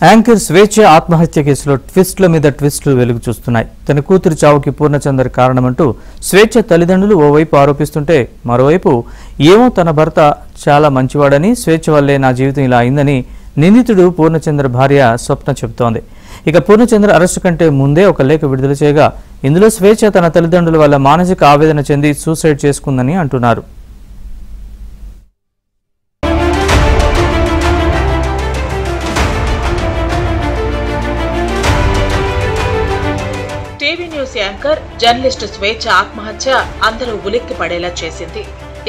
Anchor స్వేచ్ఛ ఆత్మహత్య కేసులో ట్విస్ట్ల మీద ట్విస్టులు వెలుగు చూస్తున్నాయి. తన కూతురి చావుకి పూర్ణచందర్ కారణమంటూ స్వేచ్ఛ తల్లిదండ్రులు ఓవైపు ఆరోపిస్తుంటే మరోవైపు ఏమో తన భర్త చాలా మంచివాడని, స్వేచ్ఛ వల్లే నా జీవితం ఇలా అయిందని నిందితుడు పూర్ణచందర్ భార్య స్వప్న చెబుతోంది. ఇక పూర్ణచందర్ అరెస్టు కంటే ముందే ఒక లేఖ విడుదల చేయగా ఇందులో స్వేచ్ఛ తన తల్లిదండ్రుల వల్ల మానసిక ఆవేదన చెంది సూసైడ్ చేసుకుందని అంటున్నారు. టీవీ న్యూస్ యాంకర్ జర్నలిస్టు స్వేచ్ఛ ఆత్మహత్య అందరూ ఉలిక్కి పడేలా చేసింది.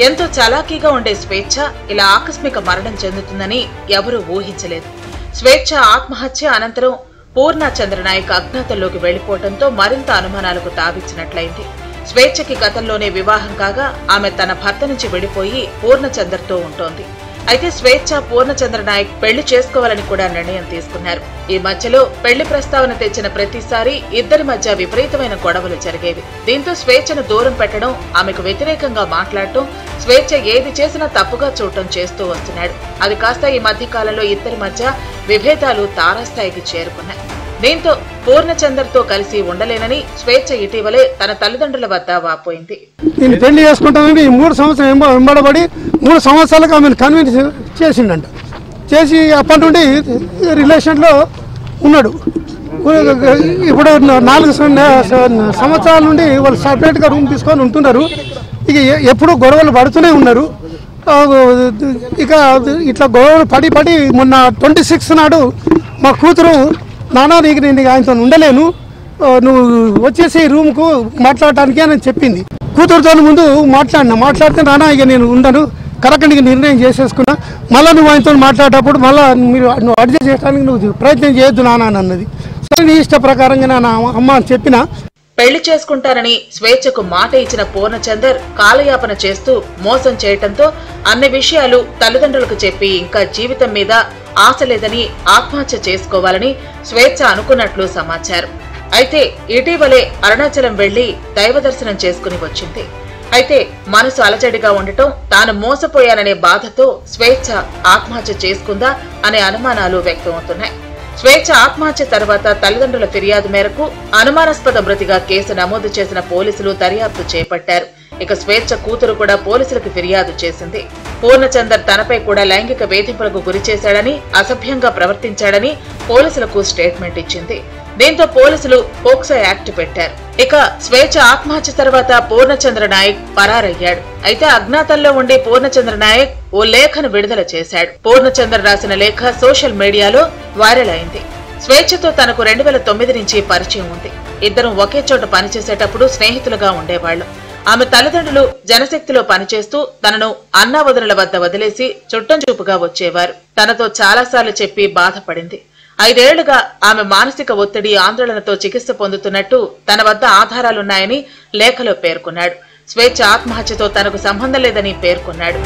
ఎంతో చలాకీగా ఉండే స్వేచ్ఛ ఇలా ఆకస్మిక మరణం చెందుతుందని ఎవరూ ఊహించలేదు. స్వేచ్ఛ ఆత్మహత్య అనంతరం పూర్ణచంద్ర నాయక్ అజ్ఞాతంలోకి వెళ్లిపోవడంతో మరింత అనుమానాలకు తావిచ్చినట్లయింది. స్వేచ్ఛకి గతంలోనే వివాహం కాగా ఆమె తన భర్త నుంచి వెళ్లిపోయి పూర్ణచంద్రతో ఉంటోంది. అయితే స్వేచ్ఛ పూర్ణచంద్ర నాయక్ పెళ్లి చేసుకోవాలని కూడా నిర్ణయం తీసుకున్నారు. ఈ మధ్యలో పెళ్లి ప్రస్తావన తెచ్చిన ప్రతిసారి ఇద్దరి మధ్య విపరీతమైన గొడవలు జరిగేవి. దీంతో స్వేచ్ఛను దూరం పెట్టడం, ఆమెకు వ్యతిరేకంగా మాట్లాడటం, స్వేచ్ఛ ఏది చేసినా తప్పుగా చూడటం చేస్తూ వస్తున్నాడు. అది కాస్త ఈ మధ్య కాలంలో ఇద్దరి మధ్య విభేదాలు తారాస్థాయికి చేరుకున్నాయి. దీంతో పూర్ణచందర్తో కలిసి ఉండలేనని స్వేచ్ఛ ఇటీవలే తన తల్లిదండ్రుల వద్ద వాపోయింది. నేను పెళ్లి చేసుకుంటానని 3 సంవత్సరాలు వెంబడబడి 3 సంవత్సరాలకు ఆమెను కన్విన్స్ చేసిండంట. చేసి అప్పటి నుండి రిలేషన్లో ఉన్నాడు. ఇప్పుడు 4 సంవత్సరాల నుండి వాళ్ళు సపరేట్గా రూమ్ తీసుకొని ఉంటున్నారు. ఇక ఎప్పుడు గొడవలు పడుతూనే ఉన్నారు. ఇక ఇట్లా గొడవలు పడి మొన్న 26 నాడు మా కూతురు, నానా నీకు నేను ఆయనతో ఉండలేను, నువ్వు వచ్చేసి రూమ్కు మాట్లాడటానికి అని చెప్పింది. కూతురుతో ముందు మాట్లాడితే నానా ఇక నేను ఉండను, కరెక్ట్ నిర్ణయం చేసేసుకున్నా, మళ్ళీ నువ్వు ఆయనతో మాట్లాడేటప్పుడు మళ్ళీ నువ్వు అడ్జస్ట్ చేయడానికి నువ్వు ప్రయత్నం చేయొద్దు నానా అని అన్నది. సరే నీ ఇష్ట ప్రకారంగా నా అమ్మ అని చెప్పిన. పెళ్లి చేసుకుంటారని స్వేచ్ఛకు మాట ఇచ్చిన పూర్ణచందర్ కాలయాపన చేస్తూ మోసం చేయటంతో అన్ని విషయాలు తల్లిదండ్రులకు చెప్పి ఇంకా జీవితం మీద ఆశ లేదని ఆత్మహత్య చేసుకోవాలని స్వేచ్ఛ అనుకున్నట్లు సమాచారం. అయితే ఇటీవలే అరుణాచలం వెళ్లి దైవ దర్శనం చేసుకుని వచ్చింది. అయితే మనసు అలజడిగా ఉండటం, తాను మోసపోయాననే బాధతో స్వేచ్ఛ ఆత్మహత్య చేసుకుందా అనే అనుమానాలు వ్యక్తమవుతున్నాయి. స్వేచ్ఛ ఆత్మహత్య తర్వాత తల్లిదండ్రుల ఫిర్యాదు మేరకు అనుమానాస్పద మృతిగా కేసు నమోదు చేసిన పోలీసులు దర్యాప్తు చేపట్టారు. ఇక స్వేచ్ఛ కూతురు కూడా పోలీసులకు ఫిర్యాదు చేసింది. పూర్ణచందర్ తనపై కూడా లైంగిక వేధింపులకు గురి చేశాడని, అసభ్యంగా ప్రవర్తించాడని పోలీసులకు స్టేట్మెంట్ ఇచ్చింది. దీంతో పోలీసులు పోక్సో యాక్ట్ పెట్టారు. ఇక స్వేచ్ఛ ఆత్మహత్య తర్వాత పూర్ణచంద్ర నాయక్ పరారయ్యాడు. అయితే అజ్ఞాతంలో ఉండి పూర్ణచంద్ర నాయక్ ఓ లేఖను విడుదల చేశాడు. పూర్ణచంద్ర రాసిన లేఖ సోషల్ మీడియాలో వైరల్ అయింది. స్వేచ్ఛతో తనకు 2009 నుంచి పరిచయం ఉంది. ఇద్దరం ఒకే చోట పనిచేసేటప్పుడు స్నేహితులుగా ఉండేవాళ్లు. ఆమె తల్లిదండ్రులు జనశక్తిలో పనిచేస్తూ తనను అన్నావదనుల వద్ద వదిలేసి చుట్టం చూపుగా వచ్చేవారు. తనతో చాలాసార్లు చెప్పి బాధపడింది. 5 ఏళ్లుగా ఆమె మానసిక ఒత్తిడి, ఆందోళనతో చికిత్స పొందుతున్నట్టు తన వద్ద ఆధారాలున్నాయని లేఖలో పేర్కొన్నాడు. స్వేచ్ఛ ఆత్మహత్యతో తనకు సంబంధం లేదని పేర్కొన్నాడు.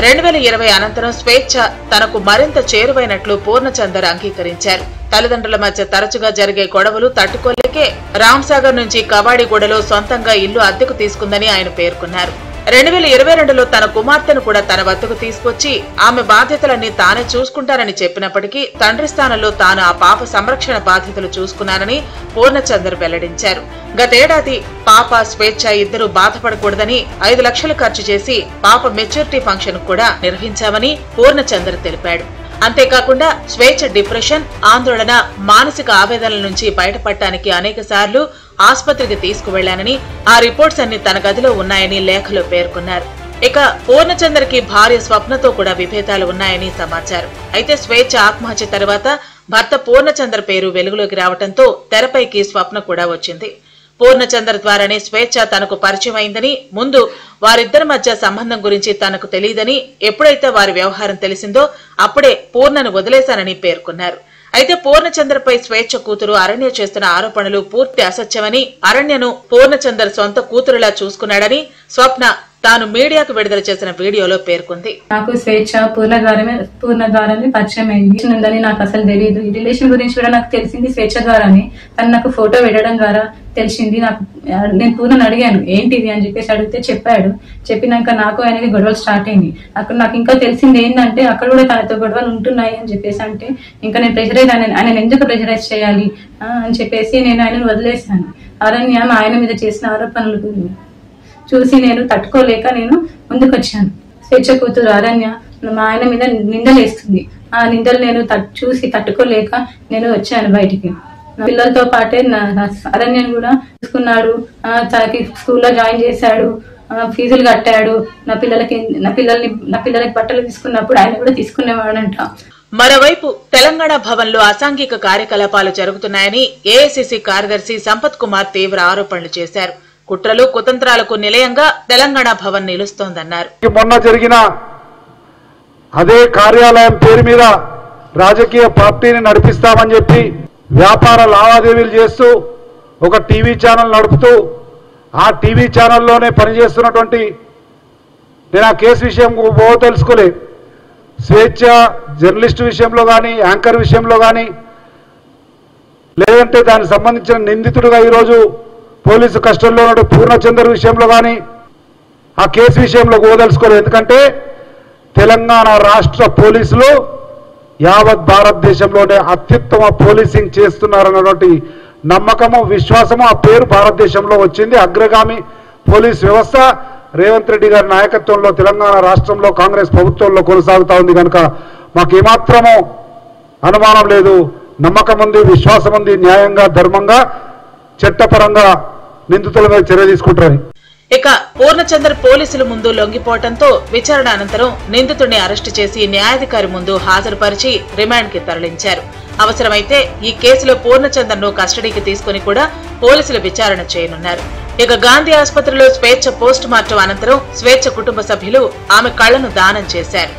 2020 అనంతరం స్వేచ్ఛ తనకు మరింత చేరువైనట్లు పూర్ణచందర్ అంగీకరించారు. తల్లిదండ్రుల మధ్య తరచుగా జరిగే గొడవలు తట్టుకోలేకే రామ్సాగర్ నుంచి కవాడిగూడలో సొంతంగా ఇల్లు అద్దెకు తీసుకుందని ఆయన పేర్కొన్నారు. 2022లో తన కుమార్తెను కూడా తన వద్దకు తీసుకొచ్చి ఆమె బాధ్యతలన్నీ తానే చూసుకుంటానని చెప్పినప్పటికీ తండ్రి స్థానంలో తాను ఆ పాప సంరక్షణ బాధ్యతలు చూసుకున్నానని పూర్ణచందర్ వెల్లడించారు. గతేడాది పాప, స్వేచ్ఛ ఇద్దరూ బాధపడకూడదని 5 లక్షలు ఖర్చు చేసి పాప మెచ్యూరిటీ ఫంక్షన్ కూడా నిర్వహించామని పూర్ణచందర్ తెలిపాడు. అంతేకాకుండా స్వేచ్ఛ డిప్రెషన్, ఆందోళన, మానసిక ఆవేదనల నుంచి బయటపడటానికి అనేక సార్లు ఆసుపత్రికి తీసుకువెళ్లానని, ఆ రిపోర్ట్స్ అన్ని తన గదిలో ఉన్నాయని లేఖలో పేర్కొన్నారు. ఇక పూర్ణచందర్కి భార్య స్వప్నతో కూడా విభేదాలు ఉన్నాయని సమాచారం. అయితే స్వేచ్ఛ ఆత్మహత్య తర్వాత భర్త పూర్ణచందర్ పేరు వెలుగులోకి రావడంతో తెరపైకి స్వప్న కూడా వచ్చింది. పూర్ణచందర్ ద్వారానే స్వేచ్ఛ తనకు పరిచయం అయిందని, ముందు వారిద్దరి మధ్య సంబంధం గురించి తనకు తెలియదని, ఎప్పుడైతే వారి వ్యవహారం తెలిసిందో అప్పుడే పూర్ణను వదిలేశానని పేర్కొన్నారు. అయితే పూర్ణచందర్పై స్వేచ్ఛ కూతురు అరణ్య చేస్తున్న ఆరోపణలు పూర్తి అసత్యమని, అరణ్యను పూర్ణచందర్ సొంత కూతురులా చూసుకున్నాడని స్వప్న తాను మీడియాకు విడుదల చేసిన వీడియోలో పేర్కొంది. నాకు స్వేచ్ఛ పూర్ణ పరిచయం అయింది. నాకు అసలు తెలియదు. ఈ రిలేషన్ గురించి కూడా నాకు తెలిసింది స్వేచ్ఛ ద్వారానే. తను నాకు ఫోటో పెట్టడం ద్వారా తెలిసింది. నేను పూర్ణని అడిగాను ఏంటిది అని చెప్పేసి అడిగితే చెప్పాడు. చెప్పినాక నాకు ఆయనకి గొడవలు స్టార్ట్ అయింది. అక్కడ నాకు ఇంకా తెలిసింది ఏంటంటే అక్కడ కూడా తనతో గొడవలు ఉంటున్నాయి అని చెప్పేసి అంటే ఇంకా నేను ఆయన ఎందుకు ప్రెజరైజ్ చేయాలి అని చెప్పేసి నేను ఆయనను వదిలేశాను. అరణ్య ఆయన మీద చేసిన ఆరోపణలు చూసి నేను తట్టుకోలేక నేను ముందుకొచ్చాను. స్వేచ్ఛ కూతురు అరణ్య మా ఆయన మీద నిందలేస్తుంది. ఆ నిందలు నేను చూసి తట్టుకోలేక నేను వచ్చాను బయటికి. పిల్లలతో పాటే అరణ్యను కూడా చూసుకున్నాడు. తనకి స్కూల్లో జాయిన్ చేశాడు, ఫీజులు కట్టాడు. నా పిల్లలకి బట్టలు తీసుకున్నప్పుడు ఆయన కూడా తీసుకునేవాడంట. మరోవైపు తెలంగాణ భవన్ లో అసాంఘిక కార్యకలాపాలు జరుగుతున్నాయని ఏఐసిసి కార్యదర్శి సంపత్ కుమార్ తీవ్ర ఆరోపణలు చేశారు. కుట్రలు కుతంత్రాలకు నిలయంగా తెలంగాణ భవన్ నిలుస్తోందన్నారు. మొన్న జరిగిన అదే కార్యాలయం పేరు మీద రాజకీయ పార్టీని నడిపిస్తామని చెప్పి వ్యాపార లావాదేవీలు చేస్తూ ఒక టీవీ ఛానల్ నడుపుతూ ఆ టీవీ ఛానల్లోనే పనిచేస్తున్నటువంటి నేను ఆ కేసు విషయం తెలుసుకోలే. స్వేచ్ఛ జర్నలిస్టు విషయంలో కానీ యాంకర్ విషయంలో కానీ లేదంటే దానికి సంబంధించిన నిందితుడుగా ఈరోజు పోలీసు కస్టడీలో ఉన్న పూర్ణచందర్ విషయంలో కానీ ఆ కేసు విషయంలో తెలుసుకోలేదు. ఎందుకంటే తెలంగాణ రాష్ట్ర పోలీసులు యావత్ భారతదేశంలోనే అత్యుత్తమ పోలీసింగ్ చేస్తున్నారన్నటువంటి నమ్మకము విశ్వాసము ఆ పేరు భారతదేశంలో వచ్చింది. అగ్రగామి పోలీస్ వ్యవస్థ రేవంత్ రెడ్డి గారి నాయకత్వంలో తెలంగాణ రాష్ట్రంలో కాంగ్రెస్ ప్రభుత్వంలో కొనసాగుతా ఉంది. కనుక మాకు ఏమాత్రమూ అనుమానం లేదు, నమ్మకం ఉంది, విశ్వాసం ఉంది. న్యాయంగా ధర్మంగా చట్టపరంగా నిందితుల మీద చర్య తీసుకుంటారని. ఇక పూర్ణచందర్ పోలీసుల ముందు లొంగిపోవడంతో విచారణ అనంతరం నిందితుడిని అరెస్టు చేసి న్యాయాధికారి ముందు హాజరుపరిచి రిమాండ్ కి తరలించారు. అవసరమైతే ఈ కేసులో పూర్ణచందర్ ను కస్టడీకి తీసుకుని కూడా పోలీసులు విచారణ చేయనున్నారు. ఇక గాంధీ ఆసుపత్రిలో స్వేచ్ఛ పోస్ట్ మార్టం అనంతరం స్వేచ్ఛ కుటుంబ సభ్యులు ఆమె కళ్లను దానం చేశారు.